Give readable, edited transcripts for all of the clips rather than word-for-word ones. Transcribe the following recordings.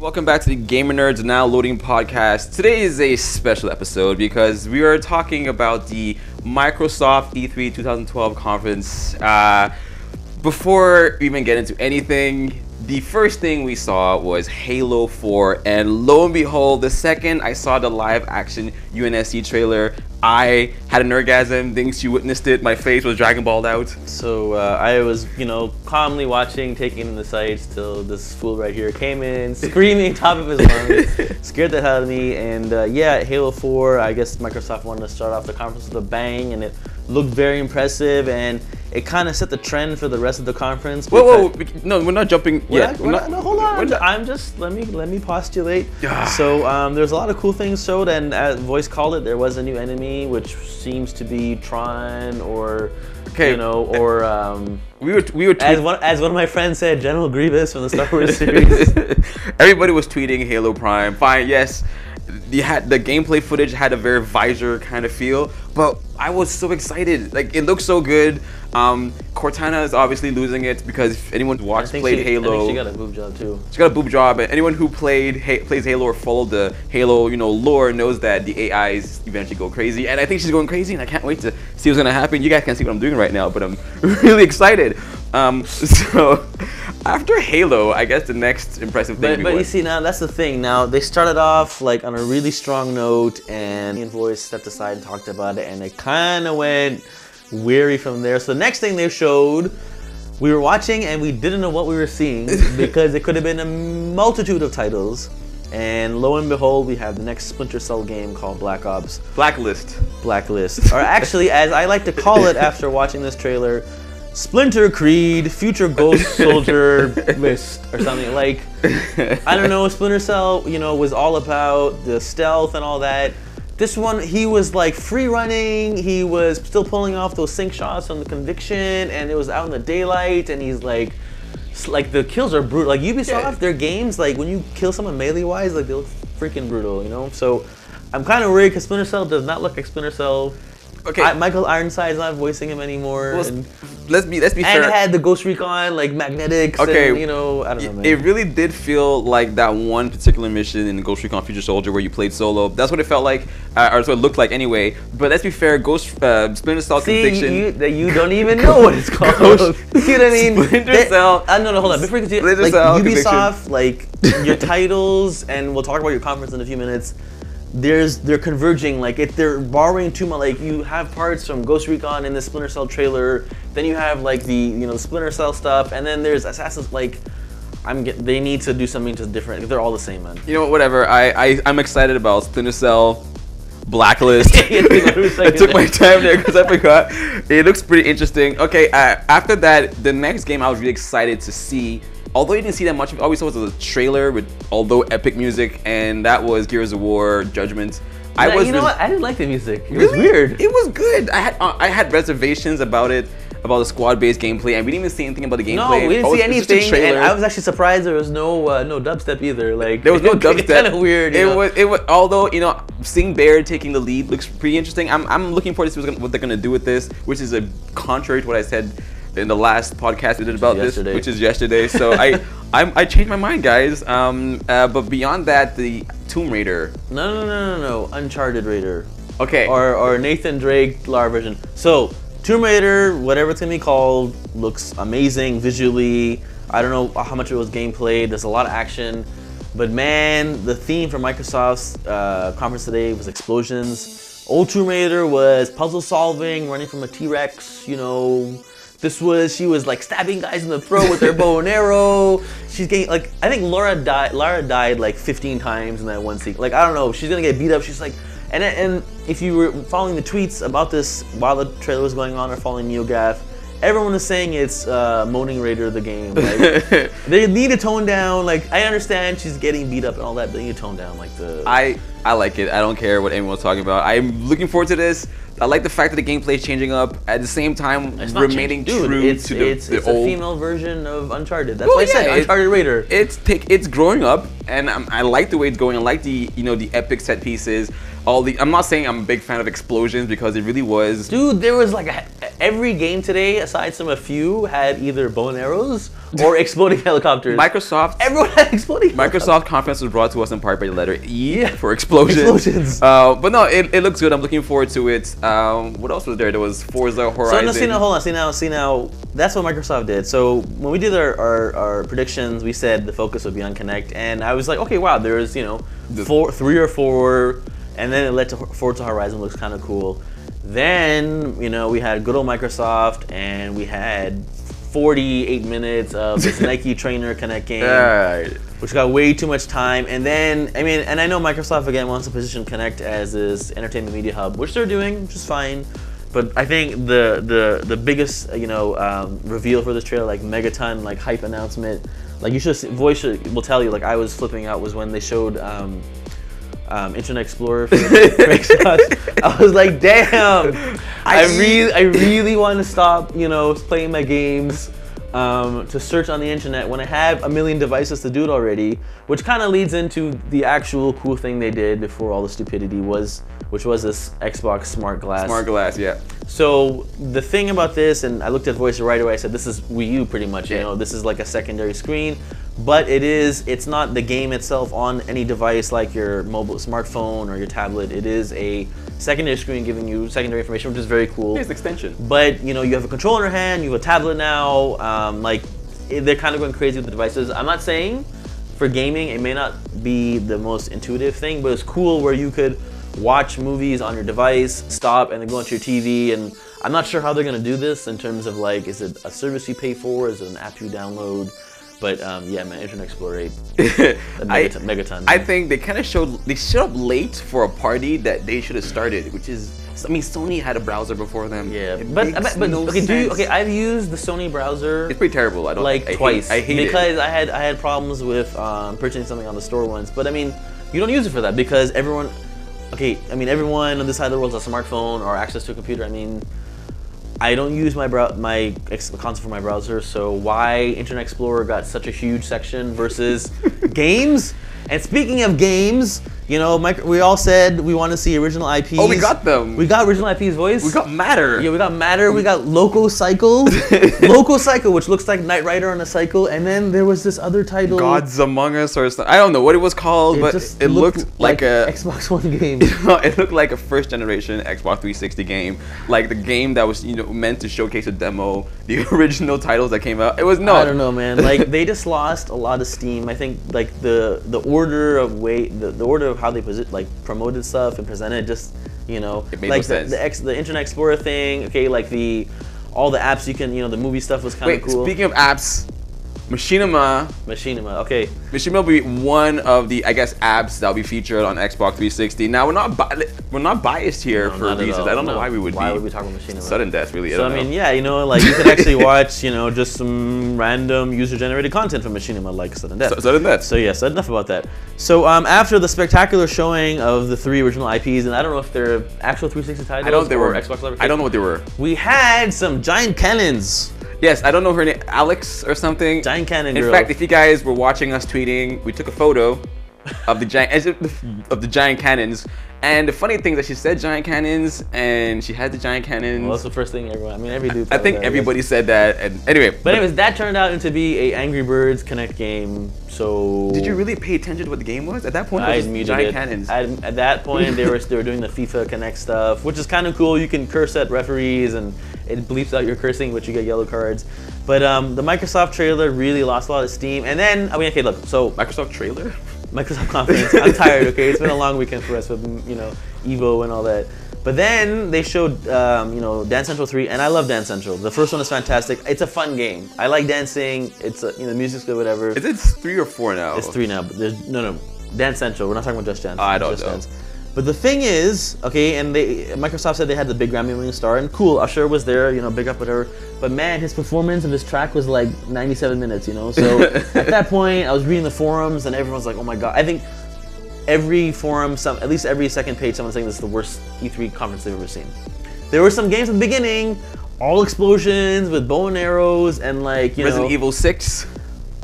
Welcome back to the GamerNerdz Now Loading podcast. Today is a special episode because we are talking about the Microsoft E3 2012 conference. Before we even get into anything, the first thing we saw was Halo 4, and lo and behold, the second I saw the live action UNSC trailer, I had an orgasm. Dinx, you witnessed it. My face was Dragon Balled out. So I was, calmly watching, taking in the sights till this fool right here came in, screaming top of his lungs, scared the hell out of me. And yeah, Halo 4, I guess Microsoft wanted to start off the conference with a bang, and it looked very impressive, and it kind of set the trend for the rest of the conference. Whoa, no, we're not jumping yet. No, hold on. I'm just, let me postulate. So there's a lot of cool things showed, and as Voice called it, there was a new enemy, which seems to be Tron, or we were as one of my friends said, General Grievous from the Star Wars series. Everybody was tweeting Halo Prime. Fine, yes. The gameplay footage had a very visor kind of feel, but I was so excited. Like, it looked so good. Cortana is obviously losing it because if anyone who played Halo, I think she got a boob job too. She got a boob job, and anyone who plays Halo or followed the Halo, lore knows that the AIs eventually go crazy, and I think she's going crazy, and I can't wait to see what's gonna happen. You guys can't see what I'm doing right now, but I'm really excited. So after Halo, I guess the next impressive thing. But you see, now that's the thing. Now they started off like on a really strong note, and Voice stepped aside and talked about it, and it kind of went weary from there. So the next thing they showed, we were watching and we didn't know what we were seeing because it could have been a multitude of titles. And lo and behold, we have the next Splinter Cell game called Blacklist. Or actually, as I like to call it after watching this trailer, Splinter Creed, Future Ghost Soldier List, or something like. I don't know, Splinter Cell, was all about the stealth and all that. This one, he was like free running, he was still pulling off those sync shots on the Conviction, and it was out in the daylight, and he's like the kills are brutal. Like Ubisoft, their games, like when you kill someone melee-wise, like they look freaking brutal, So I'm kind of worried because Splinter Cell does not look like Splinter Cell. Okay. Michael Ironside's not voicing him anymore. Well, let's be fair. And it had the Ghost Recon, like magnetics. Okay. And, I don't know, man. It really did feel like that one particular mission in Ghost Recon Future Soldier where you played solo. That's what it felt like, or that's what it looked like anyway. But let's be fair, Splinter Cell Conviction. You don't even know what it's called. You know what I mean? Splinter Cell. No, hold on. Before you continue, like Ubisoft, like your titles, and we'll talk about your conference in a few minutes. They're converging, like they're borrowing too much. Like you have parts from Ghost Recon in the Splinter Cell trailer, then you have like the Splinter Cell stuff, and then there's Assassin's. Like they need to do something just different. They're all the same, man. Whatever. I'm excited about Splinter Cell, Blacklist. I took my time there because I forgot. It looks pretty interesting. Okay, after that, the next game I was really excited to see. Although you didn't see that much, all we saw was a trailer with epic music, and that was Gears of War Judgment. I didn't like the music. It was weird. It was good. I had reservations about it, about the squad-based gameplay, and we didn't even see anything about the gameplay. No, we didn't see anything, and I was actually surprised there was no dubstep either. Like there was no dubstep. Kind of weird. It was. Although seeing Bear taking the lead looks pretty interesting. I'm looking forward to see what they're gonna do with this, which is contrary to what I said in the last podcast we did about this, which is yesterday. So I changed my mind, guys. But beyond that, the Tomb Raider. No. Uncharted Raider. Okay. Or Nathan Drake Lara version. So Tomb Raider, whatever it's gonna be called, looks amazing visually. I don't know how much it was gameplay. There's a lot of action, but man, the theme for Microsoft's conference today was explosions. Old Tomb Raider was puzzle solving, running from a T-Rex. She was like stabbing guys in the throat with her bow and arrow. She's getting I think Lara died like 15 times in that one scene. Like, I don't know, she's gonna get beat up. She's like, and if you were following the tweets about this while the trailer was going on or following NeoGaf, everyone is saying it's Moaning Raider the game. Like, they need to tone down. Like, I understand she's getting beat up and all that, but they need to tone down I like it. I don't care what anyone's talking about. I'm looking forward to this. I like the fact that the gameplay is changing up at the same time, remaining true to the old. A female version of Uncharted. That's why I said Uncharted Raider. It's growing up, and I like the way it's going. I like the the epic set pieces. I'm not saying I'm a big fan of explosions because it really was. Dude, there was like every game today, aside from a few, had either bow and arrows or exploding helicopters. Everyone had exploding helicopters. Microsoft conference was brought to us in part by the letter E for explosions. But no, it looks good. I'm looking forward to it. What else was there? There was Forza Horizon. So no, hold on. See now. That's what Microsoft did. So when we did our predictions, we said the focus would be on Kinect, and I was like, okay, wow, there's 3 or 4, and then it led to Forza Horizon. Looks kind of cool. Then we had good old Microsoft, and we had 48 minutes of this Nike trainer Kinect game, which got way too much time. And then and I know Microsoft again wants to position Kinect as this entertainment media hub, which they're doing, which is fine. But I think the biggest reveal for this trailer, like megaton, like hype announcement, like Voice will tell you, like I was flipping out, was when they showed Internet Explorer for Xbox. I was like, damn! I really want to stop playing my games to search on the internet when I have a million devices to do it already, which kind of leads into the actual cool thing they did before all the stupidity which was this Xbox SmartGlass. SmartGlass, yeah. So the thing about this, and I looked at Voice right away, I said this is Wii U pretty much, this is like a secondary screen, but it's not the game itself on any device like your mobile smartphone or your tablet. It is a secondary screen giving you secondary information, which is very cool. It's an extension. But you have a controller in your hand, you have a tablet now, they're kind of going crazy with the devices. I'm not saying for gaming it may not be the most intuitive thing, but it's cool where you could watch movies on your device, stop, and then go onto your TV. And I'm not sure how they're going to do this in terms of like, is it a service you pay for? Is it an app you download? But yeah, man, Internet Explorer 8, megaton. I think they kind of showed up late for a party that they should have started, which is, Sony had a browser before them. Yeah, but I've used the Sony browser. It's pretty terrible. I twice. I hate it because I had problems with purchasing something on the store once. But you don't use it for that because everyone on this side of the world has a smartphone or access to a computer. I don't use my console for my browser, so why Internet Explorer got such a huge section versus games? And speaking of games, we all said we want to see original IPs. Oh, we got them. We got original IPs, Voice. We got Matter. Yeah, we got Matter. We got Loco Cycle. Loco Cycle, which looks like Knight Rider on a cycle. And then there was this other title. Gods Among Us or something. I don't know what it was called, but it looked like a Xbox One game. It looked like a first generation Xbox 360 game. Like the game that was meant to showcase a demo, the original titles that came out. It was I don't know, man. Like they just lost a lot of steam. I think like the order of the order of how they promoted stuff and presented just it made like no sense. The Internet Explorer thing, like all the apps you can, the movie stuff was kind of cool. Speaking of apps, Machinima, okay. Machinima will be one of the, I guess, apps that will be featured on Xbox 360. Now we're not biased here for reasons. I don't know why we would be. Why would we talk about Machinima? Sudden death, really. So you could actually watch, just some random user-generated content from Machinima, like Sudden Death. Sudden Death. So yes, enough about that. So after the spectacular showing of the 3 original IPs, and I don't know if they're actual 360 titles. I don't know if they were Xbox Live. I don't know what they were. We had some giant cannons. Yes, I don't know her name, Alex or something. Giant cannon girl. In fact, if you guys were watching us tweeting, we took a photo of the giant cannons. And the funny thing is that she said giant cannons, and she had the giant cannons. Well, that's the first thing everyone. Every dude. I think everybody said that. And anyway. But anyways, that turned out to be a Angry Birds Kinect game. So. Did you really pay attention to what the game was at that point? I muted giant it. Cannons. At that point, they were doing the FIFA Kinect stuff, which is kind of cool. You can curse at referees, and it bleeps out your cursing, but you get yellow cards. But the Microsoft trailer really lost a lot of steam. And then okay, look. So Microsoft trailer. Microsoft conference. I'm tired. Okay, it's been a long weekend for us with Evo and all that. But then they showed Dance Central 3, and I love Dance Central. The first one is fantastic. It's a fun game. I like dancing. It's the music's good, whatever. Is it 3 or 4 now? It's 3 now. But there's no Dance Central. We're not talking about Just Dance. I don't Just know. Dance. But the thing is, okay, and Microsoft said they had the big Grammy-winning star, and cool, Usher was there, big up, whatever. But man, his performance of his track was like 97 minutes, So at that point, I was reading the forums, and everyone's like, oh my god. I think every forum, at least every second page, someone's saying this is the worst E3 conference they've ever seen. There were some games at the beginning, all explosions with bow and arrows, and Resident Evil 6.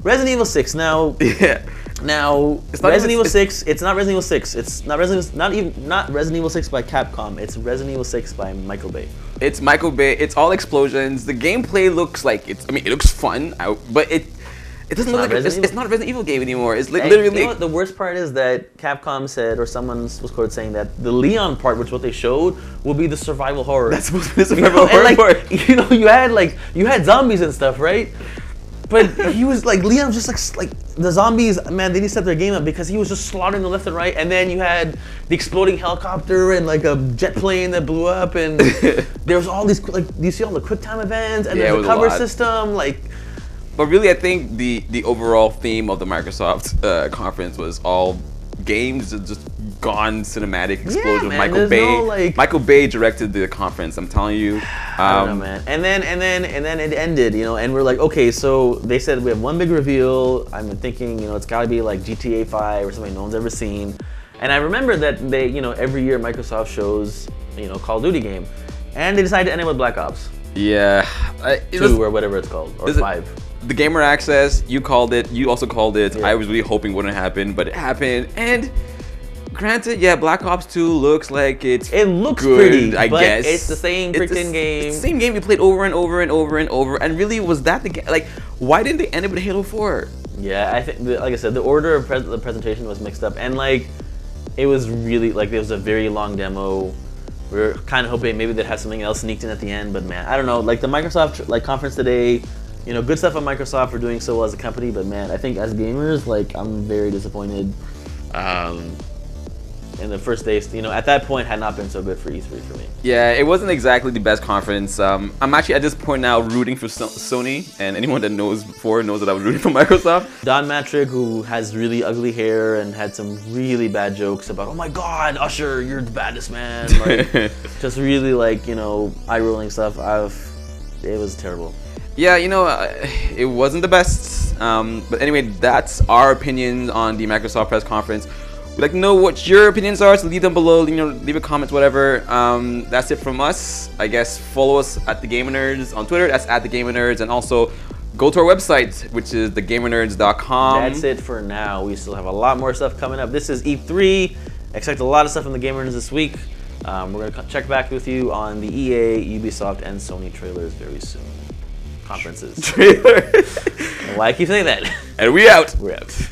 Resident Evil 6. Now, yeah. Now, It's not Resident even- Evil 6. It's not Resident Evil 6. It's not not Resident Evil 6 by Capcom. It's Resident Evil 6 by Michael Bay. It's Michael Bay. It's all explosions. The gameplay looks like it's. I mean, it looks fun, but it doesn't look like it's not a Resident Evil game anymore. It's literally. You know what the worst part is that Capcom said, or someone was quoted saying that the Leon part, which what they showed, will be the survival horror. That's supposed to be the survival horror and part. you know, you had zombies and stuff, right? But he was like, Leon was just like the zombies, man, they didn't set their game up because he was just slaughtering them left and right. And then you had the exploding helicopter and like a jet plane that blew up. And there was all these, like, you see all the quick time events and there's a cover system. But really, I think the overall theme of the Microsoft conference was all games just gone cinematic explosion. Man, Michael Bay directed the conference. I'm telling you. I don't know, man. And then it ended, you know, and we're like, okay, so they said we have one big reveal. I'm thinking, you know, it's got to be like GTA 5 or something no one's ever seen. And I remember that they, you know, every year Microsoft shows, you know, Call of Duty game, and they decided to end it with Black Ops. Yeah. 2 or whatever it's called, or 5. The Gamer Access, you called it. You also called it. Yeah. I was really hoping it wouldn't happen, but it happened. And granted, yeah, Black Ops 2 looks like it looks good, pretty, I but guess. it's the same freaking game. It's the same game you played over and over and over and over. And really, was that the game? Like, why didn't they end it with Halo 4? Yeah, I think, like I said, the order of the presentation was mixed up, and like, it was really like it was a very long demo. We were kind of hoping maybe they'd have something else sneaked in at the end, but man, I don't know. Like the Microsoft conference today. You know, good stuff on Microsoft for doing so well as a company, but man, I think as gamers, like, I'm very disappointed. In the first days, you know, at that point had not been so good for E3 for me. Yeah, it wasn't exactly the best conference. I'm actually at this point now rooting for Sony, and anyone that knows before knows that I was rooting for Microsoft. Don Matrick, who has really ugly hair and had some really bad jokes about, oh my God, Usher, you're the baddest man. Like, just really like, you know, eye-rolling stuff. It was terrible. Yeah, you know, it wasn't the best. But anyway, that's our opinion on the Microsoft press conference. We'd like to know what your opinions are, so leave them below, you know, leave a comment, whatever. That's it from us. I guess follow us at TheGamerNerdz on Twitter. That's at TheGamerNerdz, and also go to our website, which is TheGamerNerdz.com. That's it for now. We still have a lot more stuff coming up. This is E3. Expect a lot of stuff from the GamerNerdz this week. We're gonna check back with you on the EA, Ubisoft, and Sony trailers very soon. Conferences. Trailer. Why I keep saying that? And we out. We're out.